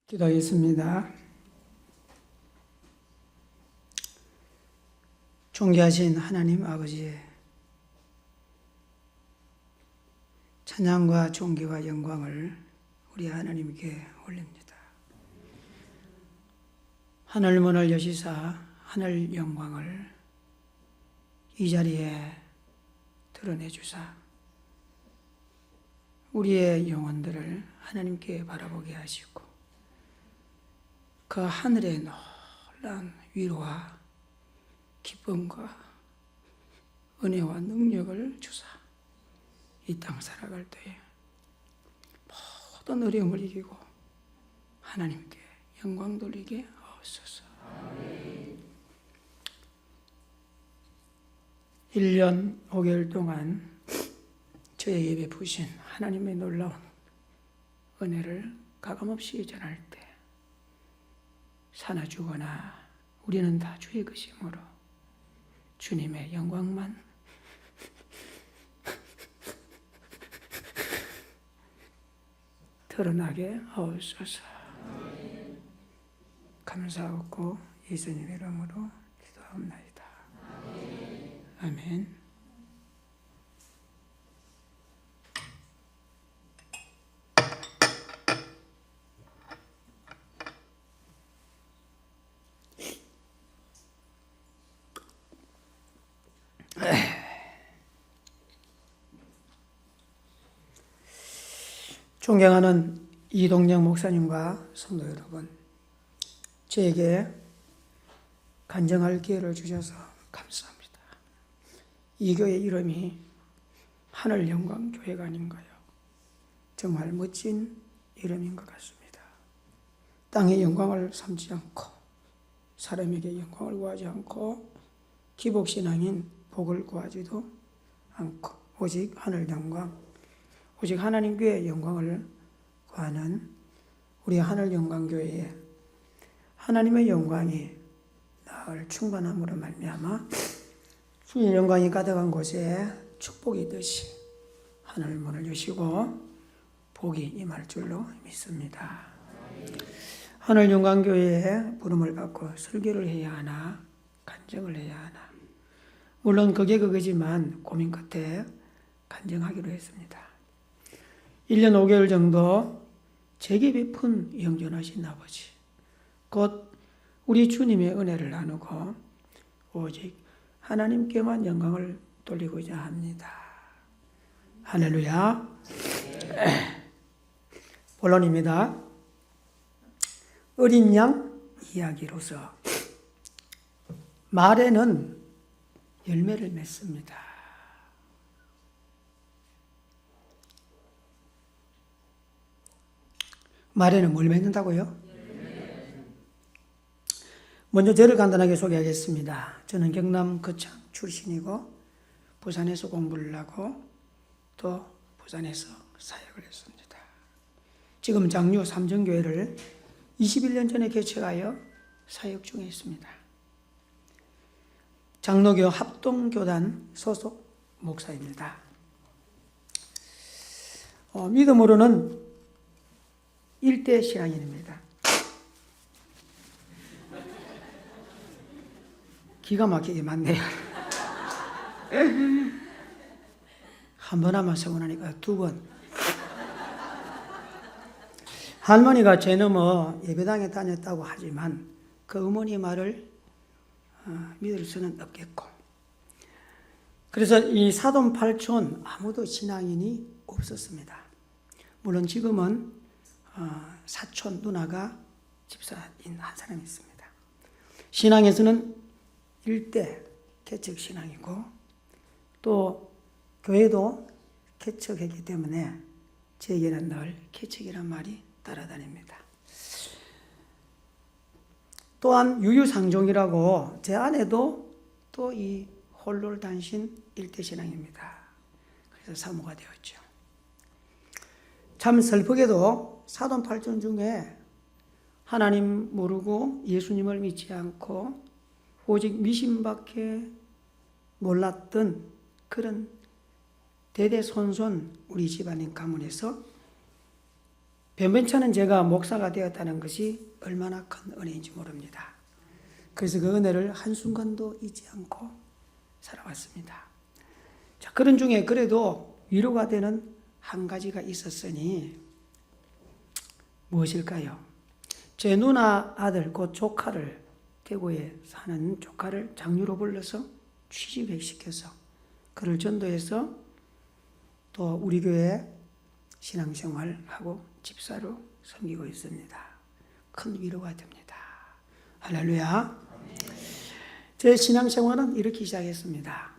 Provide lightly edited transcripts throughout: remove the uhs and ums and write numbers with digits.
기도하겠습니다. 존귀하신 하나님 아버지, 찬양과 존귀와 영광을 우리 하나님께 올립니다. 하늘 문을 여시사 하늘 영광을 이 자리에 드러내 주사 우리의 영혼들을 하나님께 바라보게 하시고 그 하늘의 놀라운 위로와 기쁨과 은혜와 능력을 주사 이 땅 살아갈 때에 모든 어려움을 이기고 하나님께 영광 돌리게 하옵소서. 1년 5개월 동안 저의 예배 부신 하나님의 놀라운 은혜를 가감없이 전할 때 사나 죽거나 우리는 다 주의 것이므로 주님의 영광만 드러나게 하옵소서. 감사하고 예수님의 이름으로 기도하옵나이다. 아멘. 존경하는 이동영 목사님과 성도 여러분, 저에게 간증할 기회를 주셔서 감사합니다. 이 교회 이름이 하늘영광교회가 아닌가요? 정말 멋진 이름인 것 같습니다. 땅의 영광을 삼지 않고 사람에게 영광을 구하지 않고 기복신앙인 복을 구하지도 않고 오직 하늘영광, 오직 하나님께 영광을 구하는 우리 하늘영광교회에 하나님의 영광이 늘 충만함으로 말미암아 주의 영광이 가득한 곳에 축복이 있듯이 하늘 문을 여시고 복이 임할 줄로 믿습니다. 하늘영광교회에 부름을 받고 설교를 해야 하나 간증을 해야 하나, 물론 그게 그거지만 고민 끝에 간증하기로 했습니다. 1년 5개월 정도 제게 베푼 영존하신 아버지, 곧 우리 주님의 은혜를 나누고 오직 하나님께만 영광을 돌리고자 합니다. 할렐루야. 본론입니다. 어린 양 이야기로서 말에는 열매를 맺습니다. 말에는 뭘 맺는다고요? 먼저 저를 간단하게 소개하겠습니다. 저는 경남 거창 출신이고 부산에서 공부를 하고 또 부산에서 사역을 했습니다. 지금 장류 삼정교회를 21년 전에 개척하여 사역 중에 있습니다. 장로교 합동교단 소속 목사입니다. 믿음으로는 일대 신앙인입니다. 기가 막히게 많네요. 한 번 하면 서운하니까 두 번. 할머니가 제 넘어 예배당에 다녔다고 하지만 그 어머니 말을 믿을 수는 없겠고, 그래서 이 사돈팔촌 아무도 신앙인이 없었습니다. 물론 지금은 사촌 누나가 집사인 한 사람이 있습니다. 신앙에서는 일대 개척 신앙이고 또 교회도 개척했기 때문에 제게는 늘 개척이란 말이 따라다닙니다. 또한 유유상종이라고 제 아내도 또 이 홀로 단신 일대 신앙입니다. 그래서 사모가 되었죠. 참 슬프게도 사돈팔촌 중에 하나님 모르고 예수님을 믿지 않고 오직 미신밖에 몰랐던 그런 대대손손 우리 집안인 가문에서 변변치 않은 제가 목사가 되었다는 것이 얼마나 큰 은혜인지 모릅니다. 그래서 그 은혜를 한순간도 잊지 않고 살아왔습니다. 자, 그런 중에 그래도 위로가 되는 한 가지가 있었으니 무엇일까요? 제 누나 아들, 그 조카를, 대구에 사는 조카를 장유로 불러서 취직시켜서 그를 전도해서 또 우리 교회 신앙생활하고 집사로 섬기고 있습니다. 큰 위로가 됩니다. 할렐루야. 제 신앙생활은 이렇게 시작했습니다.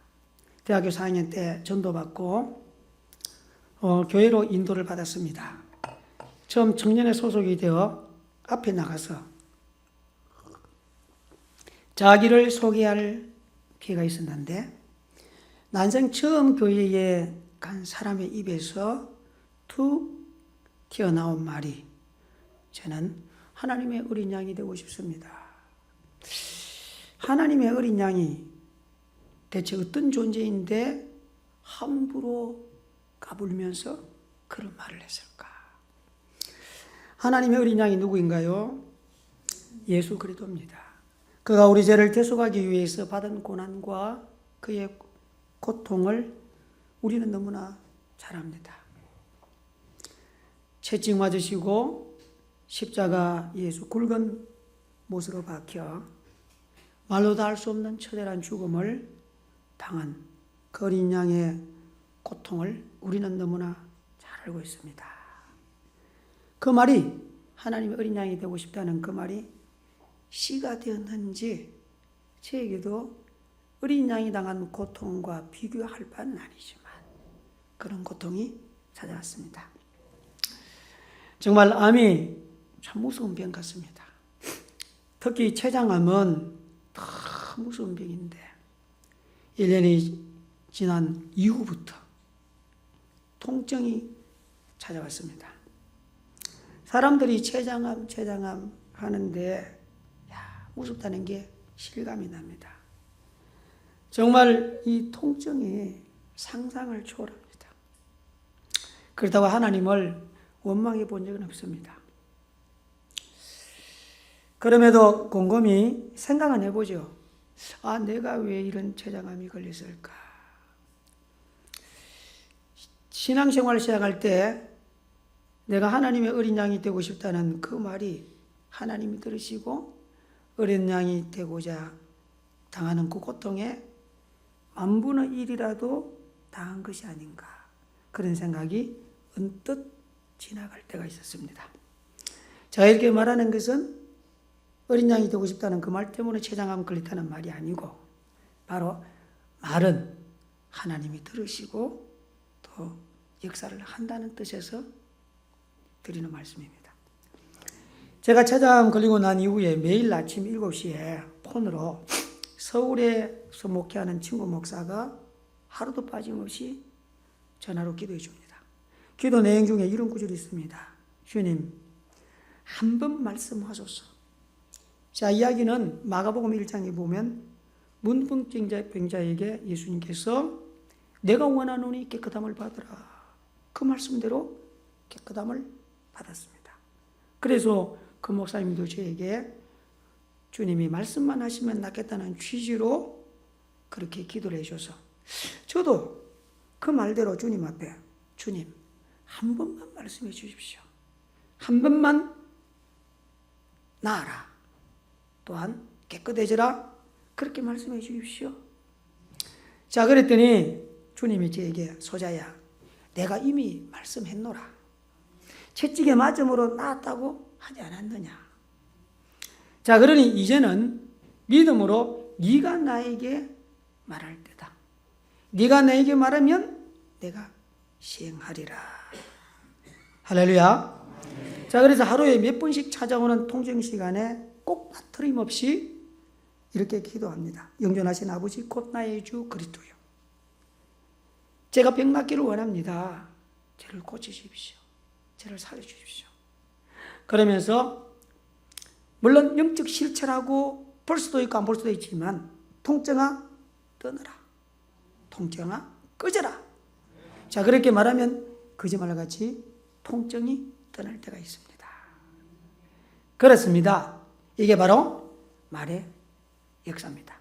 대학교 4학년 때 전도받고 교회로 인도를 받았습니다. 처음 청년회 소속이 되어 앞에 나가서 자기를 소개할 기회가 있었는데 난생 처음 교회에 간 사람의 입에서 툭 튀어나온 말이 저는 하나님의 어린 양이 되고 싶습니다. 하나님의 어린 양이 대체 어떤 존재인데 함부로 까불면서 그런 말을 했을까? 하나님의 어린 양이 누구인가요? 예수 그리스도입니다. 그가 우리 죄를 대속하기 위해서 받은 고난과 그의 고통을 우리는 너무나 잘 압니다. 채찍 맞으시고 십자가 예수 굵은 못으로 박혀 말로 다 할 수 없는 처절한 죽음을 당한 그 어린 양의 고통을 우리는 너무나 잘 알고 있습니다. 그 말이 하나님의 어린 양이 되고 싶다는 그 말이 씨가 되었는지 저에게도 어린 양이 당한 고통과 비교할 바는 아니지만 그런 고통이 찾아왔습니다. 정말 암이 참 무서운 병 같습니다. 특히 췌장암은 더 무서운 병인데 1년이 지난 이후부터 통증이 찾아왔습니다. 사람들이 췌장암 하는데 무섭다는 게 실감이 납니다. 정말 이 통증이 상상을 초월합니다. 그렇다고 하나님을 원망해 본 적은 없습니다. 그럼에도 곰곰이 생각은 해보죠. 내가 왜 이런 췌장암이 걸렸을까? 신앙생활을 시작할 때 내가 하나님의 어린 양이 되고 싶다는 그 말이 하나님이 들으시고 어린 양이 되고자 당하는 그 고통에 만분의 1이라도 당한 것이 아닌가 그런 생각이 언뜻 지나갈 때가 있었습니다. 제가 이렇게 말하는 것은 어린 양이 되고 싶다는 그 말 때문에 췌장암 걸렸다는 말이 아니고 바로 말은 하나님이 들으시고 또 역사를 한다는 뜻에서 드리는 말씀입니다. 제가 췌장암 걸리고 난 이후에 매일 아침 7시에 폰으로 서울에서 목회하는 친구 목사가 하루도 빠짐없이 전화로 기도해 줍니다. 기도 내용 중에 이런 구절이 있습니다. 주님, 한 번 말씀하소서. 자, 이야기는 마가복음 1장에 보면 문둥병자에게 예수님께서 내가 원하노니 깨끗함을 받으라. 그 말씀대로 깨끗함을 받았습니다. 그래서 그 목사님도 저에게 주님이 말씀만 하시면 낫겠다는 취지로 그렇게 기도를 해줘서 저도 그 말대로 주님 앞에 주님 한 번만 말씀해 주십시오. 한 번만 나아라. 또한 깨끗해져라. 그렇게 말씀해 주십시오. 자, 그랬더니 주님이 저에게 소자야 내가 이미 말씀했노라. 채찍에 맞음으로 나았다고 하지 않았느냐. 자, 그러니 이제는 믿음으로 네가 나에게 말할 때다. 네가 나에게 말하면 내가 시행하리라. 할렐루야. 자, 그래서 하루에 몇 번씩 찾아오는 통증 시간에 꼭 틀림없이 이렇게 기도합니다. 영존하신 아버지 곧 나의 주 그리스도요. 제가 병 낫기를 원합니다. 저를 고치십시오. 저를 살려주십시오. 그러면서 물론 영적 실체라고 볼 수도 있고 안 볼 수도 있지만 통증아 떠나라. 통증아 꺼져라. 자, 그렇게 말하면 거짓말같이 통증이 떠날 때가 있습니다. 그렇습니다. 이게 바로 말의 역사입니다.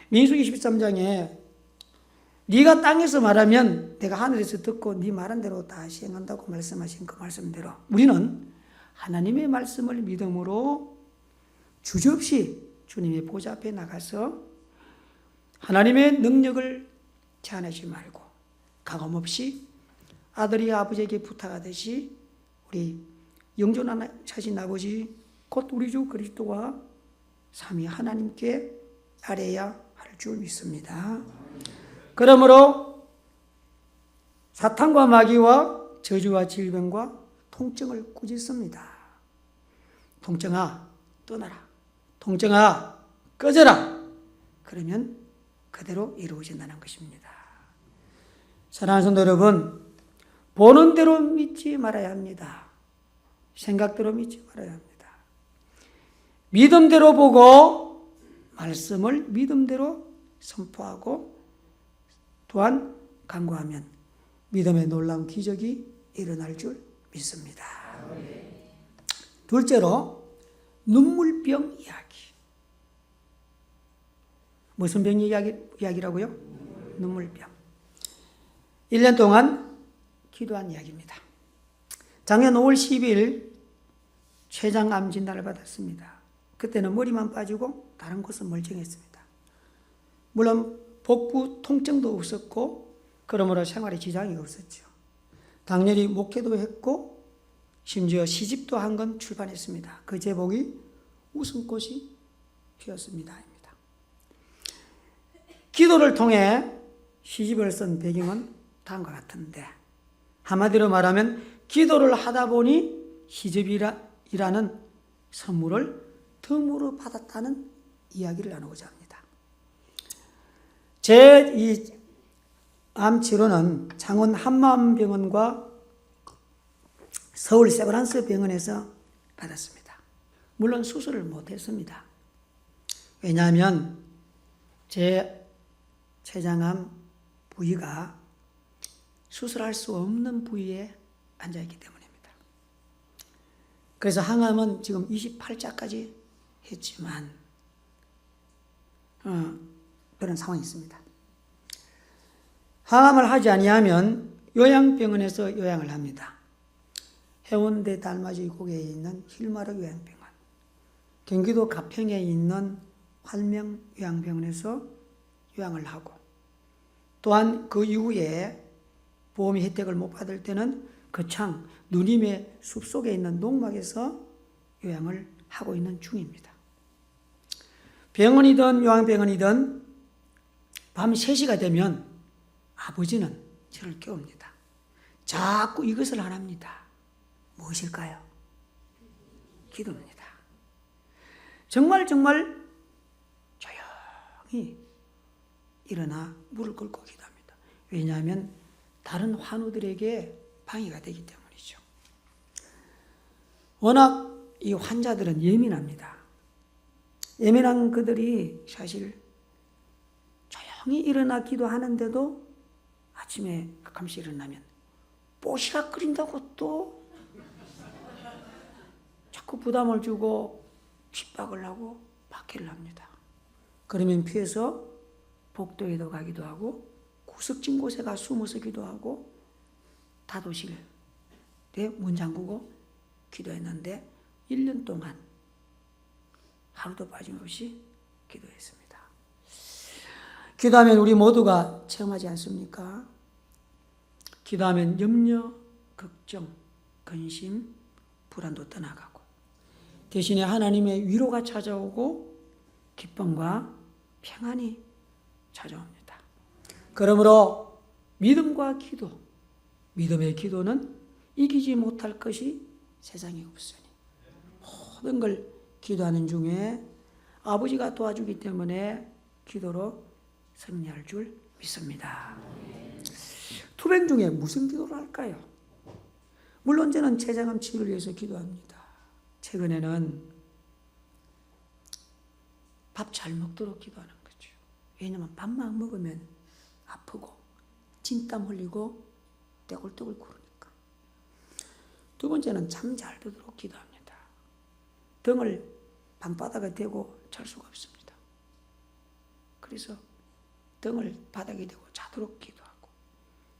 민수기 13장에 네가 땅에서 말하면 내가 하늘에서 듣고 네 말한 대로 다 시행한다고 말씀하신 그 말씀대로 우리는 하나님의 말씀을 믿음으로 주저없이 주님의 보좌 앞에 나가서 하나님의 능력을 제한하지 말고 가감없이 아들이 아버지에게 부탁하듯이 우리 영존하신 아버지 곧 우리 주 그리스도와 삼위 하나님께 아뢰야 할 줄 믿습니다. 그러므로 사탄과 마귀와 저주와 질병과 통증을 꾸짖습니다. 통증아 떠나라. 통증아 꺼져라. 그러면 그대로 이루어진다는 것입니다. 사랑하는 성도 여러분, 보는 대로 믿지 말아야 합니다. 생각대로 믿지 말아야 합니다. 믿음대로 보고 말씀을 믿음대로 선포하고 또한 간구하면 믿음의 놀라운 기적이 일어날 줄 믿습니다. 둘째로 눈물병 이야기. 무슨 병 이야기라고요? 눈물병. 1년 동안 기도한 이야기입니다. 작년 5월 10일 췌장암 진단을 받았습니다. 그때는 머리만 빠지고 다른 곳은 멀쩡했습니다. 물론 복부 통증도 없었고 그러므로 생활에 지장이 없었죠. 당연히 목회도 했고 심지어 시집도 한 건 출판했습니다. 그 제목이 웃음꽃이 피었습니다. 기도를 통해 시집을 쓴 배경은 다음과 같은데 한마디로 말하면 기도를 하다 보니 시집이라는 선물을 덤으로 받았다는 이야기를 나누고자 합니다. 제 이 암 치료는 창원 한마음병원과 서울 세브란스 병원에서 받았습니다. 물론 수술을 못했습니다. 왜냐하면 제 췌장암 부위가 수술할 수 없는 부위에 앉아있기 때문입니다. 그래서 항암은 지금 28자까지 했지만 그런 상황이 있습니다. 항암을 하지 아니하면 요양병원에서 요양을 합니다. 해운대 달맞이 고개에 있는 힐마르 요양병원, 경기도 가평에 있는 활명 요양병원에서 요양을 하고 또한 그 이후에 보험 혜택을 못 받을 때는 거창 누님의 숲속에 있는 농막에서 요양을 하고 있는 중입니다. 병원이든 요양병원이든 밤 3시가 되면 아버지는 저를 깨웁니다. 자꾸 이것을 안 합니다. 무엇일까요? 기도입니다. 정말 조용히 일어나 물을 끓고 기도합니다. 왜냐하면 다른 환우들에게 방해가 되기 때문이죠. 워낙 이 환자들은 예민합니다. 예민한 그들이 사실 조용히 일어나 기도하는데도 아침에 가끔씩 일어나면 뽀시가 끓인다고 또 자꾸 부담을 주고 핍박을 하고 박해를 합니다. 그러면 피해서 복도에도 가기도 하고 구석진 곳에 가 숨어서 기도하고 다도실에 문 잠그고 기도했는데 1년 동안 하루도 빠짐없이 기도했습니다. 기도하면 우리 모두가 체험하지 않습니까? 기도하면 염려, 걱정, 근심, 불안도 떠나가고 대신에 하나님의 위로가 찾아오고 기쁨과 평안이 찾아옵니다. 그러므로 믿음과 기도, 믿음의 기도는 이기지 못할 것이 세상에 없으니 모든 걸 기도하는 중에 아버지가 도와주기 때문에 기도로 승리할 줄 믿습니다. 투병 중에 무슨 기도를 할까요? 물론 저는 췌장암 치료를 위해서 기도합니다. 최근에는 밥 잘 먹도록 기도하는 거죠. 왜냐하면 밥만 먹으면 아프고 진땀 흘리고 떼굴떼굴 구르니까. 두 번째는 잠 잘 들도록 기도합니다. 등을 방바닥에 대고 잘 수가 없습니다. 그래서 등을 바닥에 대고 자도록 기도하고,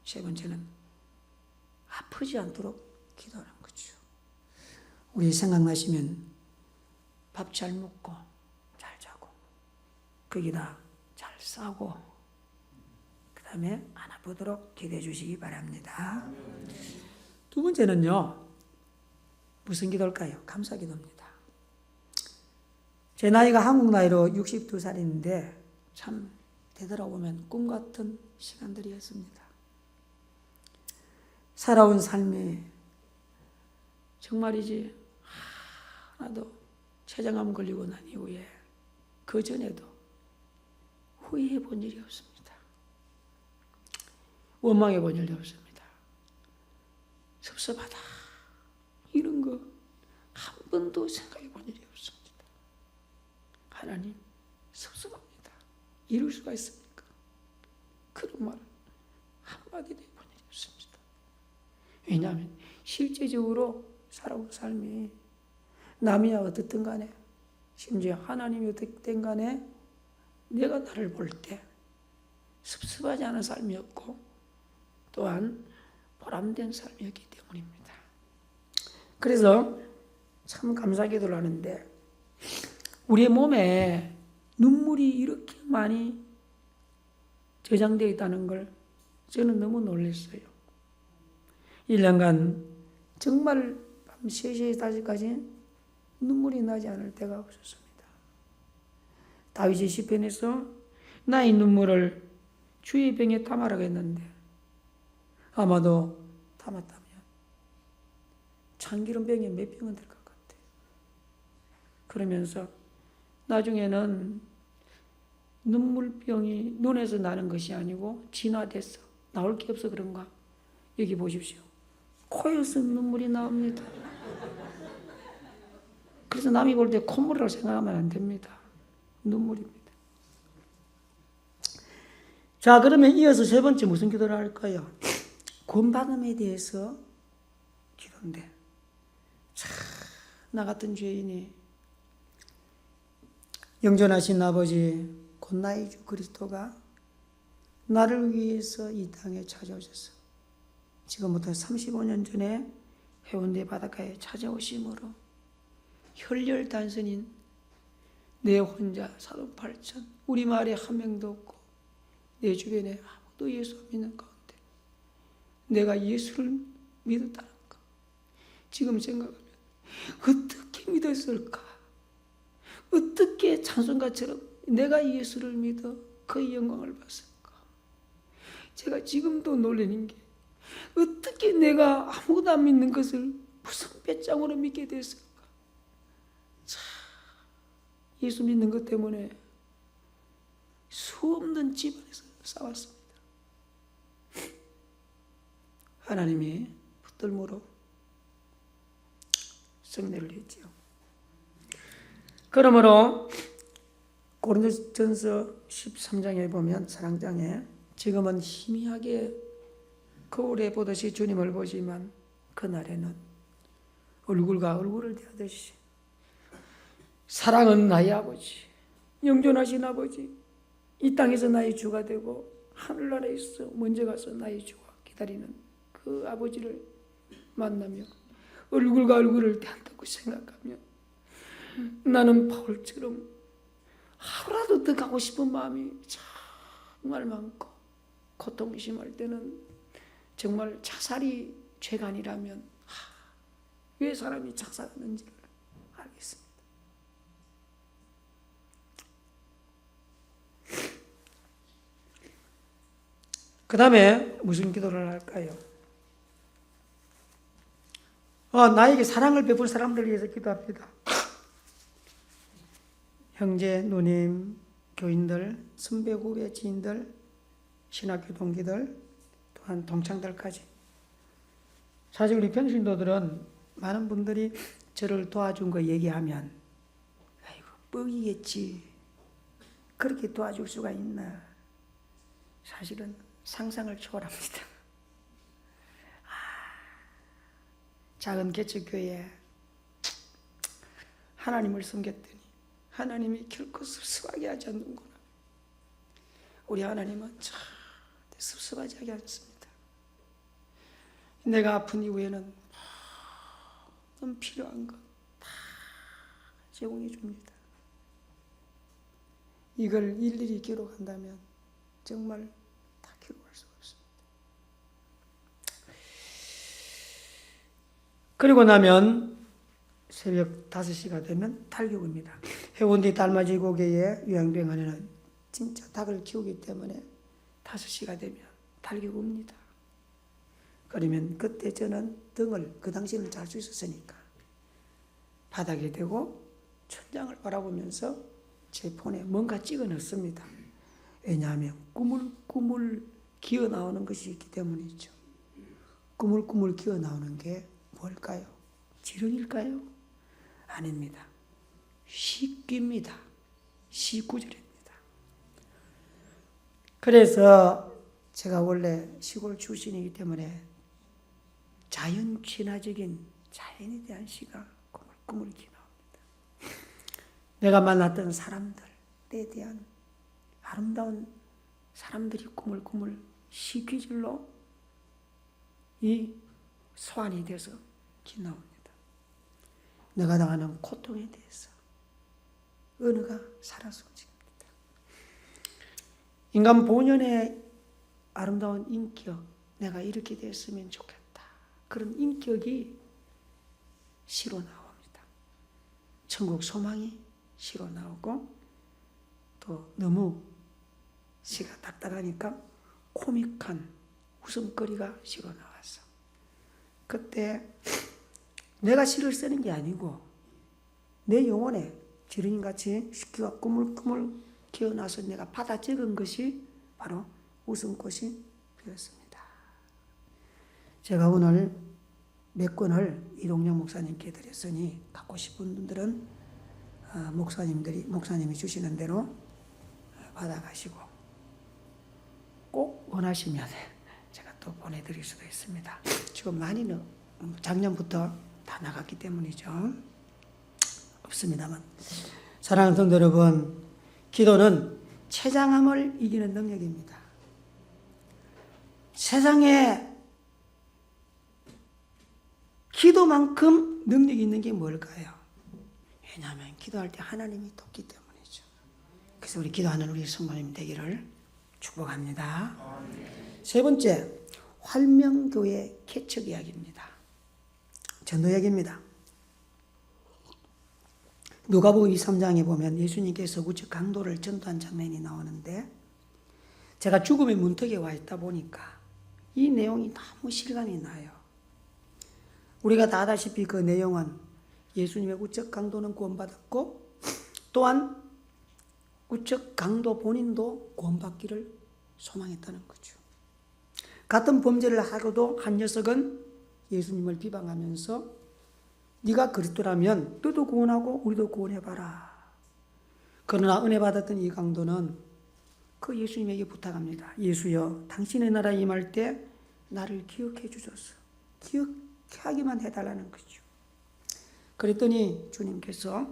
세 번째는 아프지 않도록 기도하는 거죠. 우리 생각나시면 밥 잘 먹고 잘 자고 거기다 잘 싸고 그 다음에 안 아프도록 기도해 주시기 바랍니다. 두 번째는요, 무슨 기도일까요? 감사 기도입니다. 제 나이가 한국 나이로 62살인데 참 되돌아보면 꿈 같은 시간들이었습니다. 살아온 삶이 정말이지 하나도 췌장암 걸리고 난 이후에 그 전에도 후회해 본 일이 없습니다. 원망해 본 일이 없습니다. 섭섭하다 이런 거 한 번도 생각해 본 일이 없습니다. 하나님 섭섭합니다. 이룰 수가 있습니까? 그런 말 한마디도 해본 일이 없습니다. 왜냐하면 실제적으로 살아온 삶이 남이야 어떻든 간에, 심지어 하나님이 어떻든 간에 내가 나를 볼 때 섭섭하지 않은 삶이었고 또한 보람된 삶이었기 때문입니다. 그래서 참 감사기도를 하는데 우리의 몸에 눈물이 이렇게 많이 저장되어 있다는 걸 저는 너무 놀랐어요. 1년간 정말 밤 3시에 5시까지 눈물이 나지 않을 때가 없었습니다. 다윗이 시편에서 나의 눈물을 주의 병에 담아라고 했는데 아마도 담았다면 참기름 병에 몇 병은 될 것 같아요. 그러면서 나중에는 눈물병이 눈에서 나는 것이 아니고 진화돼서 나올 게 없어 그런가? 여기 보십시오. 코에서 눈물이 나옵니다. 그래서 남이 볼 때 콧물이라고 생각하면 안 됩니다. 눈물입니다. 자, 그러면 이어서 세 번째 무슨 기도를 할까요? 구원받음에 대해서 기도인데, 나 같은 죄인이 영존하신 아버지 곧 나의 주 그리스도가 나를 위해서 이 땅에 찾아오셔서 지금부터 35년 전에 해운대 바닷가에 찾아오심으로 혈혈단선인 내 혼자 사돈팔천 우리 마을에 한 명도 없고 내 주변에 아무도 예수 믿는 가운데 내가 예수를 믿었다는 것 지금 생각하면 어떻게 믿었을까? 어떻게 찬송가처럼 내가 예수를 믿어 그의 영광을 봤을까? 제가 지금도 놀라는 게 어떻게 내가 아무도 안 믿는 것을 무슨 배짱으로 믿게 됐을까? 참, 예수 믿는 것 때문에 수없는 집안에서 싸웠습니다. 하나님이 붙들므로 승리를 했지요. 그러므로 고린도전서 13장에 보면 사랑장에 지금은 희미하게 거울에 보듯이 주님을 보지만 그날에는 얼굴과 얼굴을 대하듯이 사랑은 나의 아버지, 영존하신 아버지, 이 땅에서 나의 주가 되고 하늘나라에서 먼저 가서 나의 주가 기다리는 그 아버지를 만나며 얼굴과 얼굴을 대한다고 생각하며 나는 바울처럼 하루라도 더 가고 싶은 마음이 정말 많고 고통이 심할 때는 정말 자살이 죄가 아니라면 왜 사람이 자살하는지를 알겠습니다. 그 다음에 무슨 기도를 할까요? 나에게 사랑을 베풀 사람들을 위해서 기도합니다. 형제, 누님, 교인들, 선배, 후배, 지인들, 신학교 동기들, 또한 동창들까지. 사실 우리 평신도들은 많은 분들이 저를 도와준 거 얘기하면 아이고 뻥이겠지. 그렇게 도와줄 수가 있나. 사실은 상상을 초월합니다. 작은 개척교회에 하나님을 섬겼더니 하나님이 결코 섭섭하게 하지 않는구나. 우리 하나님은 절대 섭섭하지 하지 않습니다. 내가 아픈 이후에는 모든 필요한 것 다 제공해 줍니다. 이걸 일일이 기록한다면 정말 다 기록할 수가 없습니다. 그리고 나면 새벽 5시가 되면 닭육입니다. 해운대 달맞이 고개의 요양병원에는 진짜 닭을 키우기 때문에 5시가 되면 닭육입니다. 그러면 그때 저는 등을 그 당시에는 잘 수 있었으니까 바닥에 대고 천장을 바라보면서 제 폰에 뭔가 찍어 넣습니다. 왜냐하면 꾸물꾸물 기어 나오는 것이 있기 때문이죠. 꾸물꾸물 기어 나오는 게 뭘까요? 지렁일까요? 아닙니다. 시귀입니다. 시구절입니다. 그래서 제가 원래 시골 출신이기 때문에 자연 친화적인 자연에 대한 시가 꾸물꾸물 기어 나옵니다. 내가 만났던 사람들에 대한 아름다운 사람들이 꾸물꾸물 시귀질로 이 소환이 돼서 기 나옵니다. 내가 당하는 고통에 대해서 은혜가 살아서 움직입니다. 인간 본연의 아름다운 인격, 내가 이렇게 됐으면 좋겠다. 그런 인격이 시로 나옵니다. 천국 소망이 시로 나오고 또 너무 시가 딱딱하니까 코믹한 웃음거리가 시로 나와서 그때 내가 시를 쓰는 게 아니고 내 영혼에 지렁이같이 시기가 꾸물꾸물 기어나서 내가 받아 적은 것이 바로 웃음꽃이 피었습니다. 제가 오늘 몇 권을 이동영 목사님께 드렸으니 갖고 싶은 분들은 목사님이 주시는 대로 받아가시고 꼭 원하시면 제가 또 보내드릴 수도 있습니다. 지금 많이는 작년부터 다 나갔기 때문이죠. 없습니다만. 사랑하는 성도 여러분, 기도는 채장함을 이기는 능력입니다. 세상에 기도만큼 능력이 있는 게 뭘까요? 왜냐하면 기도할 때 하나님이 돕기 때문이죠. 그래서 우리 기도하는 우리 성도님 되기를 축복합니다. 세 번째, 활명교회 개척 이야기입니다. 전도 이야기입니다. 누가복음 23장에 보면 예수님께서 우측 강도를 전도한 장면이 나오는데 제가 죽음의 문턱에 와 있다 보니까 이 내용이 너무 실감이 나요. 우리가 다 아다시피 그 내용은 예수님의 우측 강도는 구원받았고 또한 우측 강도 본인도 구원받기를 소망했다는 거죠. 같은 범죄를 하고도 한 녀석은 예수님을 비방하면서 네가 그리스도라면 너도 구원하고 우리도 구원해봐라. 그러나 은혜 받았던 이 강도는 그 예수님에게 부탁합니다. 예수여, 당신의 나라 임할 때 나를 기억해 주소서. 기억하기만 해달라는 거죠. 그랬더니 주님께서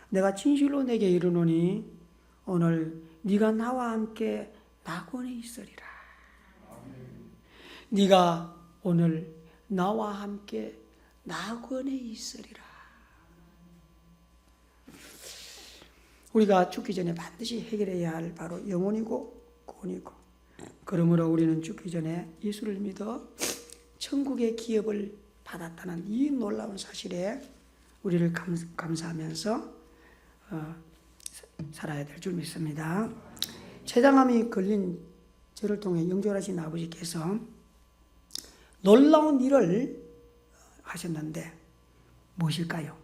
내가 진실로 내게 이르노니 오늘 네가 나와 함께 낙원에 있으리라. 네가 오늘 나와 함께 낙원에 있으리라. 우리가 죽기 전에 반드시 해결해야 할 바로 영혼이고 구원이고, 그러므로 우리는 죽기 전에 예수를 믿어 천국의 기업을 받았다는 이 놀라운 사실에 우리를 감사하면서 살아야 될 줄 믿습니다. 췌장암이 걸린 저를 통해 영접하신 아버지께서 놀라운 일을 하셨는데 무엇일까요?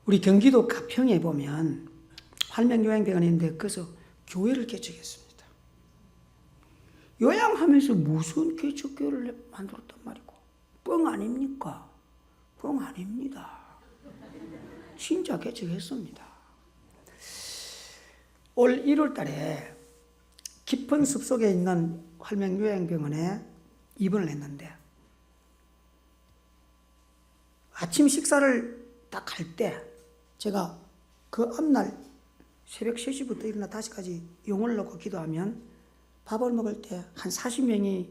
우리 경기도 가평에 보면 활명요양병원인데 거기서 교회를 개척했습니다. 요양하면서 무슨 개척교회를 만들었단 말이고, 뻥 아닙니까? 뻥 아닙니다. 진짜 개척했습니다. 올 1월 달에 깊은 숲속에 있는 활명요양병원에 입원을 했는데 아침 식사를 딱 할 때 제가 그 앞날 새벽 3시부터 일어나 5시까지 용을 놓고 기도하면 밥을 먹을 때 한 40명이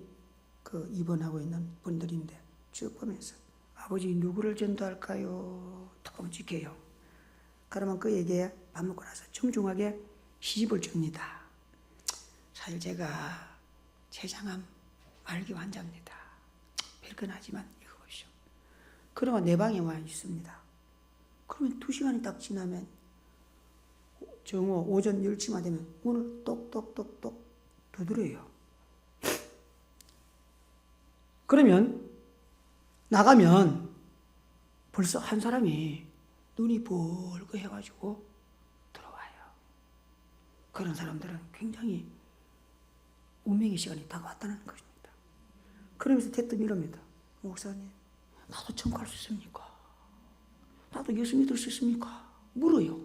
그 입원하고 있는 분들인데 쭉 보면서 아버지 누구를 전도할까요? 턱 찍혀요. 그러면 그에게 밥 먹고 나서 정중하게 시집을 줍니다. 사실 제가 췌장암 말기 환자입니다. 별건 하지만 이거 보시오. 그러면 내 방에 와 있습니다. 그러면 2시간이 딱 지나면 정오 오전 10시만 되면 문을 똑똑똑똑 두드려요. 그러면 나가면 벌써 한 사람이 눈이 벌거 해가지고 들어와요. 그런 사람들은 굉장히 운명의 시간이 다가왔다는 것입니다. 그러면서 대뜸 이럽니다. 목사님, 나도 천국 갈 수 있습니까? 나도 예수 믿을 수 있습니까? 물어요.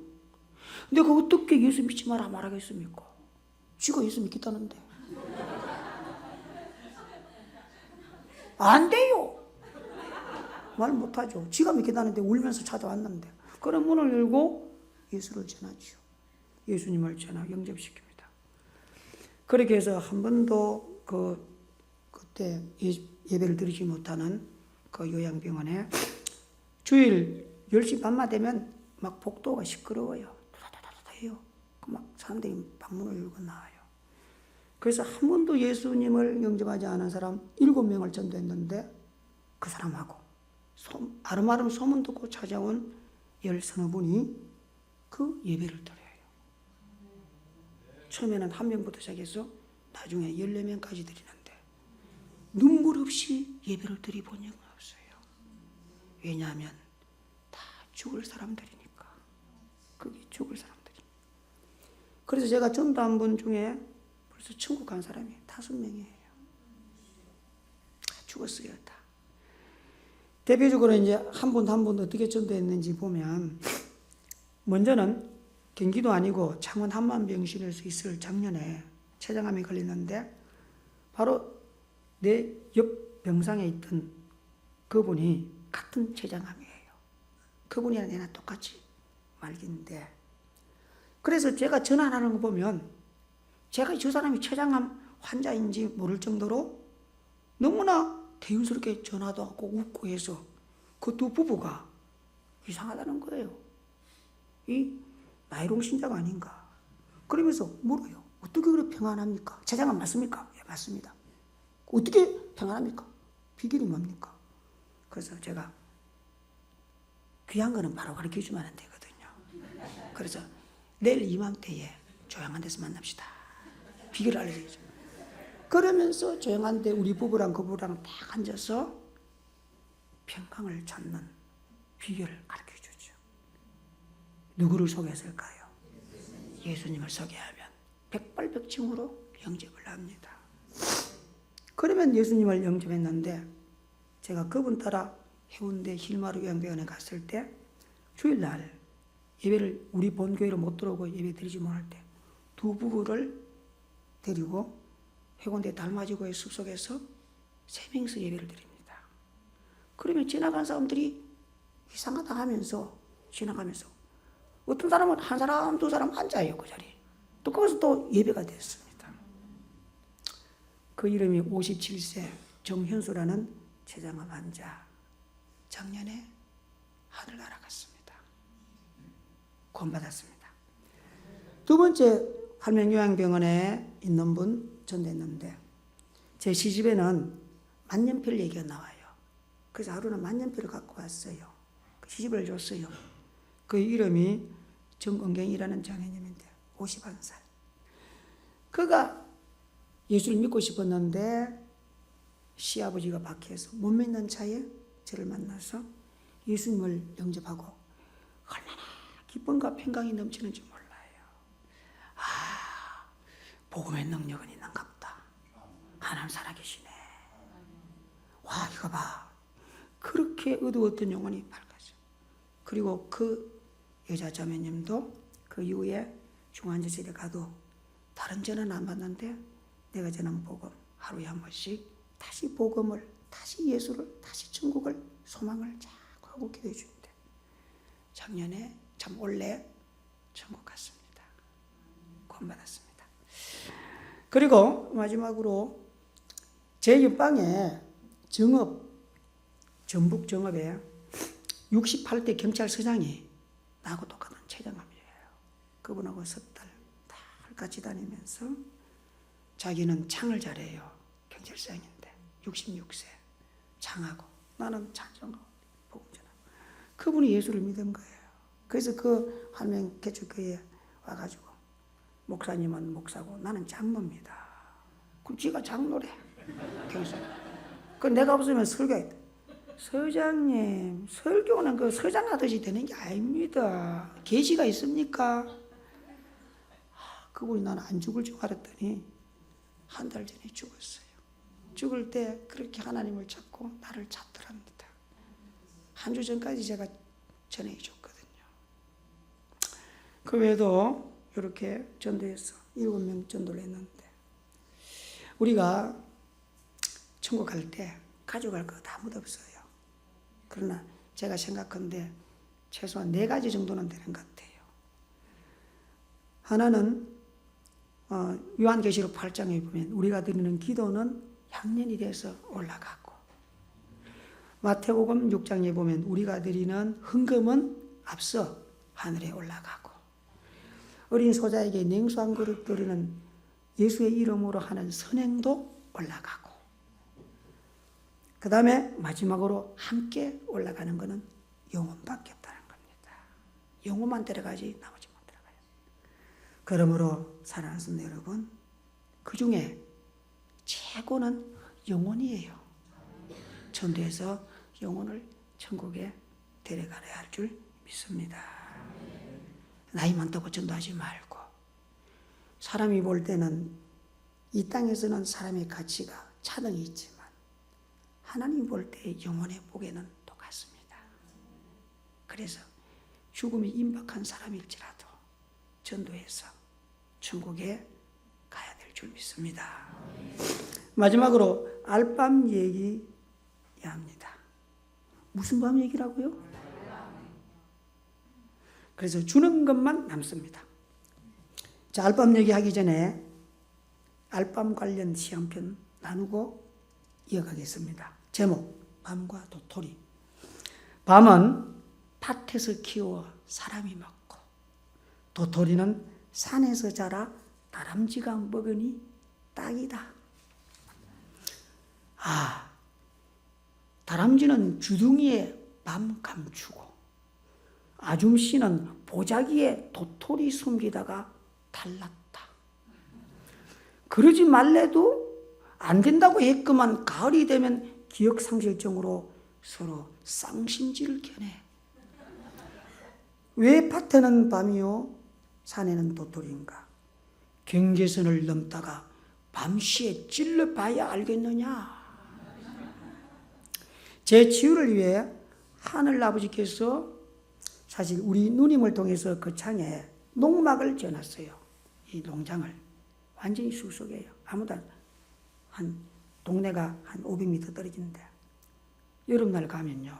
내가 어떻게 예수 믿지 마라 말하겠습니까? 쥐가 예수 믿겠다는데. 안 돼요. 말 못하죠. 지가 믿겠다는데 울면서 찾아왔는데. 그런 문을 열고 예수를 전하죠. 예수님을 전하 영접시킵니다. 그렇게 해서 한 번도 그때 예배를 드리지 못하는 그 요양병원에 주일 10시 반만 되면 막 복도가 시끄러워요. 다다다다 해요. 막 사람들이 방문을 열고 나와요. 그래서 한 번도 예수님을 영접하지 않은 사람 7명을 전도했는데 그 사람하고 아름아름 소문 듣고 찾아온 10서너 분이 그 예배를 드려요. 처음에는 1명부터 시작해서 나중에 14명까지 드리는데 눈물 없이 예배를 드려본 적은 없어요. 왜냐하면 다 죽을 사람들이니까. 그게 죽을 사람들이니까. 그래서 제가 전도한 분 중에 벌써 천국 간 사람이 5명이에요. 죽었어요, 다. 대표적으로 이제 한 분 한 분 어떻게 전도했는지 보면, 먼저는 경기도 아니고 창원 한만병실에서 있을 작년에 췌장암에 걸렸는데, 바로 내 옆 병상에 있던 그분이 같은 췌장암이에요. 그분이랑 내나 똑같이 말기인데, 그래서 제가 전화하는 거 보면 제가 저 사람이 췌장암 환자인지 모를 정도로 너무나 대윤스럽게 전화도 하고 웃고 해서 그 두 부부가 이상하다는 거예요. 이 나이롱 신자가 아닌가. 그러면서 물어요. 어떻게 그렇게 평안합니까? 췌장암 맞습니까? 예, 맞습니다. 어떻게 평안합니까? 비결이 뭡니까? 그래서 제가 귀한 거는 바로 가르쳐 주면 안 되거든요. 그래서 내일 이맘때에 조용한 데서 만납시다. 비결을 알려주죠. 그러면서 조용한 데 우리 부부랑 그 부부랑 딱 앉아서 평강을 찾는 비결을 가르쳐 주죠. 누구를 소개했을까요? 예수님을 소개하면 백발백중으로 영접을 합니다. 그러면 예수님을 영접했는데, 제가 그분 따라 해운대 힐마루 요양병원에 갔을 때 주일날 예배를 우리 본교회로 못 들어오고 예배 드리지 못할 때 두 부부를 데리고 해운대 달맞이고의 숲속에서 3명이서 예배를 드립니다. 그러면 지나간 사람들이 이상하다 하면서 지나가면서 어떤 사람은 한 사람 두 사람 앉아요. 그 자리에. 또 거기서 또 예배가 됐습니다. 그 이름이 57세 정현수라는 췌장암 환자. 작년에 하늘나라 갔습니다. 구원받았습니다. 두 번째 한명요양병원에 있는 분 전도했는데, 제 시집에는 만년필 얘기가 나와요. 그래서 하루는 만년필을 갖고 왔어요. 그 시집을 줬어요. 그 이름이 정은경이라는 장애인인데 51살. 그가 예수를 믿고 싶었는데 시아버지가 박해서 못 믿는 차에 저를 만나서 예수님을 영접하고 얼마나 기쁨과 평강이 넘치는지 몰라요. 아, 복음의 능력은 있는가 보다. 하나님 살아계시네. 와, 이거 봐. 그렇게 어두웠던 영혼이 밝아져. 그리고 그 여자 자매님도 그 이후에 중환자실에 가도 다른 전화는 안 받는데 내가 전한 복음 하루에 한 번씩 다시 복음을, 다시 예수를, 다시 천국을 소망을 자꾸 하고 기도해 주는데 작년에 참 올해 천국 갔습니다. 구원받았습니다. 그리고 마지막으로 제 옆방에 전북 정읍에 68대 경찰서장이 나하고 똑같은 최정암이에요. 그분하고 석 달 같이 다니면서 자기는 창을 잘해요. 경찰서장인데 66세 창하고 나는 찬송하고 복음 전하고. 그분이 예수를 믿은 거예요. 그래서 그 한명 개척교회에 와가지고 목사님은 목사고 나는 장로입니다. 그럼 지가 장로래. 그 내가 없으면 설교해. 서장님, 설교는 그 서장하듯이 되는 게 아닙니다. 계시가 있습니까? 그분이 나는 안 죽을 줄 알았더니 한 달 전에 죽었어요. 죽을 때 그렇게 하나님을 찾고 나를 찾더랍니다. 한 주 전까지 제가 전해 줬거든요. 그 외에도 이렇게 전도해서 7명 전도를 했는데 우리가 천국 갈 때 가져갈 거 아무도 없어요. 그러나 제가 생각한데 최소한 4가지 정도는 되는 것 같아요. 하나는 요한계시록 8장에 보면 우리가 드리는 기도는 향년이 돼서 올라가고, 마태복음 6장에 보면 우리가 드리는 헌금은 앞서 하늘에 올라가고, 어린 소자에게 냉수 한 그릇 드리는 예수의 이름으로 하는 선행도 올라가고, 그 다음에 마지막으로 함께 올라가는 것은 영혼밖에 없다는 겁니다. 영혼만 데려가지 나머지 못 들어가요. 그러므로 사랑하는 성도 여러분, 그 중에 최고는 영혼이에요. 전도해서 영혼을 천국에 데려가야 할 줄 믿습니다. 나이 많다고 전도하지 말고, 사람이 볼 때는 이 땅에서는 사람의 가치가 차등이 있지만 하나님 볼 때 영혼의 복에는 똑같습니다. 그래서 죽음이 임박한 사람일지라도 전도해서 천국에 가야 될 줄 믿습니다. 마지막으로 알밤 얘기해야 합니다. 무슨 밤 얘기라고요? 그래서 주는 것만 남습니다. 자, 알밤 얘기하기 전에 알밤 관련 시험편 나누고 이어가겠습니다. 제목, 밤과 도토리. 밤은 밭에서 키워 사람이 먹고, 도토리는 산에서 자라 다람쥐가 먹으니 딱이다. 다람쥐는 주둥이에 밤 감추고, 아줌씨는 보자기에 도토리 숨기다가 달랐다. 그러지 말래도 안 된다고 했구만 가을이 되면 기억상실증으로 서로 쌍심지를 겨내. 왜 밭에는 밤이요 산에는 도토리인가? 경계선을 넘다가 밤시에 찔러봐야 알겠느냐? 제 치유를 위해 하늘 아버지께서 사실 우리 누님을 통해서 그 창에 농막을 지어놨어요. 이 농장을 완전히 숲속이에요. 아무도 한 동네가 한 500m 떨어지는데 여름날 가면요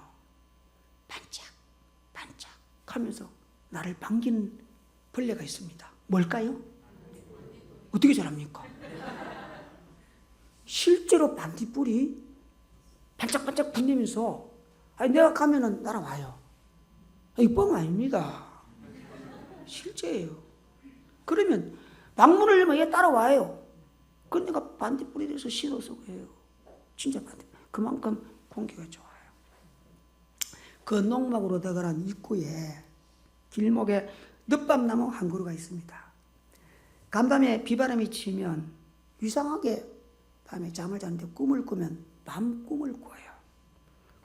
반짝 하면서 나를 반기는 벌레가 있습니다. 뭘까요? 어떻게 잘합니까? 실제로 반딧불이 반짝반짝 빛내면서 내가 가면은 날아와요. 이 뻥 아닙니다. 실제예요. 그러면 방문을 열면 얘 따라와요. 그건 내가 반딧불이 돼서 씻어서 그래요. 진짜 반딧불. 그만큼 공기가 좋아요. 그 농막으로 들어가는 입구에 길목에 늦밤나무 한 그루가 있습니다. 간밤에 비바람이 치면 이상하게 밤에 잠을 자는데 꿈을 꾸면 밤꿈을 꿔요.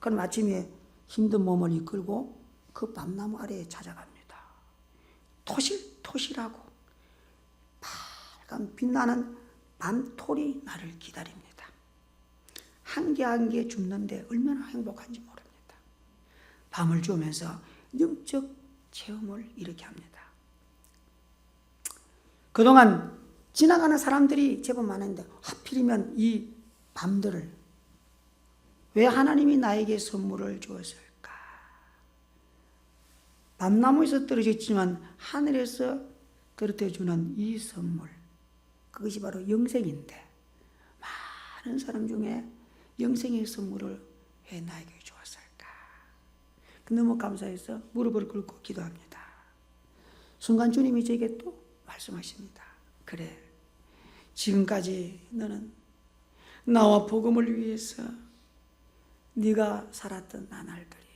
그럼 아침에 힘든 몸을 이끌고 그 밤나무 아래에 찾아갑니다. 토실토실하고 빨간 빛나는 밤톨이 나를 기다립니다. 한 개 한 개 줍는데 얼마나 행복한지 모릅니다. 밤을 주면서 영적 체험을 이렇게 합니다. 그동안 지나가는 사람들이 제법 많은데 하필이면 이 밤들을 왜 하나님이 나에게 선물을 주었을까? 밤나무에서 떨어졌지만 하늘에서 떨어뜨려주는 이 선물, 그것이 바로 영생인데 많은 사람 중에 영생의 선물을 왜 나에게 주었을까? 너무 감사해서 무릎을 꿇고 기도합니다. 순간 주님이 제게 또 말씀하십니다. 그래, 지금까지 너는 나와 복음을 위해서 네가 살았던 나날들이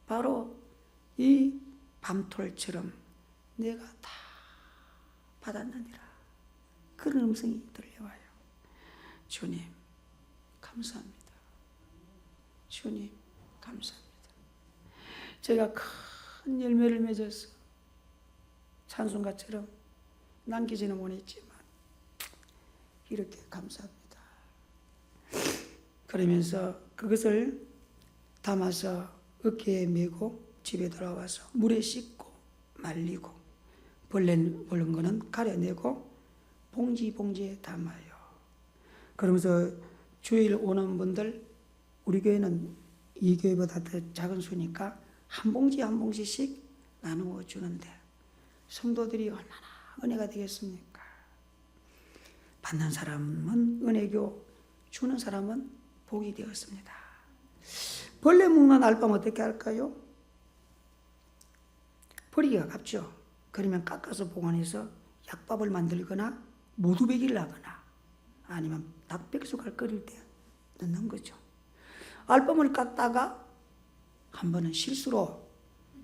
바로 이 밤톨처럼 내가 다 받았느니라. 그런 음성이 들려와요. 주님 감사합니다. 주님 감사합니다. 제가 큰 열매를 맺어서 찬송가처럼 남기지는 못했지만 이렇게 감사합니다. 그러면서 그것을 담아서 어깨에 메고 집에 돌아와서 물에 씻고 말리고 벌레 물은 거는 가려내고 봉지에 담아요. 그러면서 주일 오는 분들, 우리 교회는 이 교회보다 더 작은 수니까 한 봉지씩 나누어 주는데 성도들이 얼마나 은혜가 되겠습니까? 받는 사람은 은혜교, 주는 사람은 복이 되었습니다. 벌레 먹는 알밤 어떻게 할까요? 버리기가 아깝죠. 그러면 깎아서 보관해서 약밥을 만들거나 모두배기를 하거나 아니면 닭백숙을 끓일 때 넣는 거죠. 알밤을 깎다가 한 번은 실수로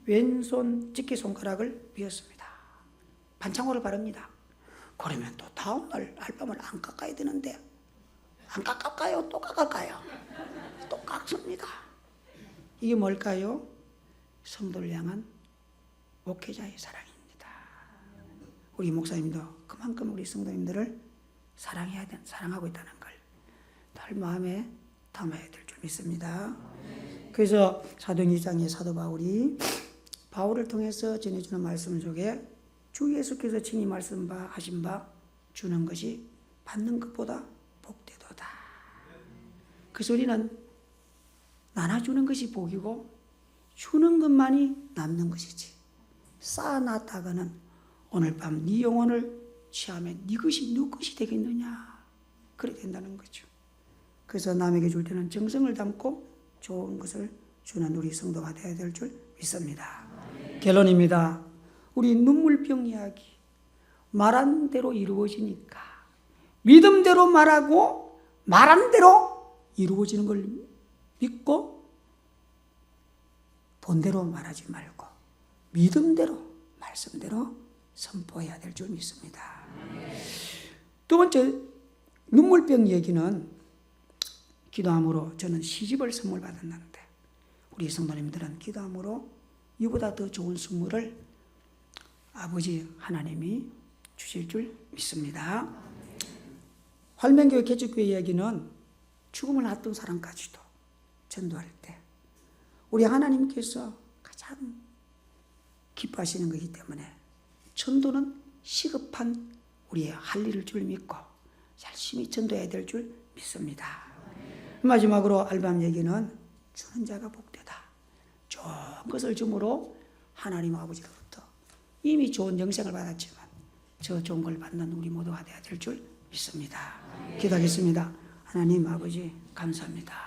왼손 집게손가락을 비었습니다. 반창고를 바릅니다. 그러면 또 다음날 알밤을 안 깎아야 되는데 안 깎을까요? 또 깎을까요? 또 깎습니다. 이게 뭘까요? 성도를 향한 목회자의 사랑입니다. 우리 목사님도 그만큼 우리 성도님들을 사랑하고 있다는 걸 늘 마음에 담아야 될 줄 믿습니다. 그래서 사도행 2장의 사도 바울이 바울을 통해서 전해주는 말씀 속에 주 예수께서 친히 말씀하신 바 주는 것이 받는 것보다 복되도다. 그 소리는 나눠주는 것이 복이고 주는 것만이 남는 것이지, 쌓아놨다가는 오늘 밤 네 영혼을 취하면 네 것이 누구 것이 되겠느냐, 그래 된다는 거죠. 그래서 남에게 줄 때는 정성을 담고 좋은 것을 주는 우리 성도가 되어야 될 줄 믿습니다. 결론입니다. 우리 눈물병 이야기 말한 대로 이루어지니까 믿음대로 말하고 말한 대로 이루어지는 걸 믿고 본대로 말하지 말고 믿음대로 말씀대로 선포해야 될 줄 믿습니다. 두 번째, 눈물병 얘기는 기도함으로 저는 시집을 선물 받았는데 우리 성도님들은 기도함으로 이보다 더 좋은 선물을 아버지 하나님이 주실 줄 믿습니다. 활명교회 개척교회 이야기는 죽음을 앞둔 사람까지도 전도할 때 우리 하나님께서 가장 기뻐하시는 것이기 때문에 전도는 시급한 우리의 할 일을 줄 믿고 열심히 전도해야 될 줄 믿습니다. 마지막으로 알밤 얘기는 주는 자가 복되다. 좋은 것을 줌으로 하나님 아버지로부터 이미 좋은 영생을 받았지만 저 좋은 걸 받는 우리 모두가 되어야 될 줄 믿습니다. 기도하겠습니다. 하나님 아버지 감사합니다.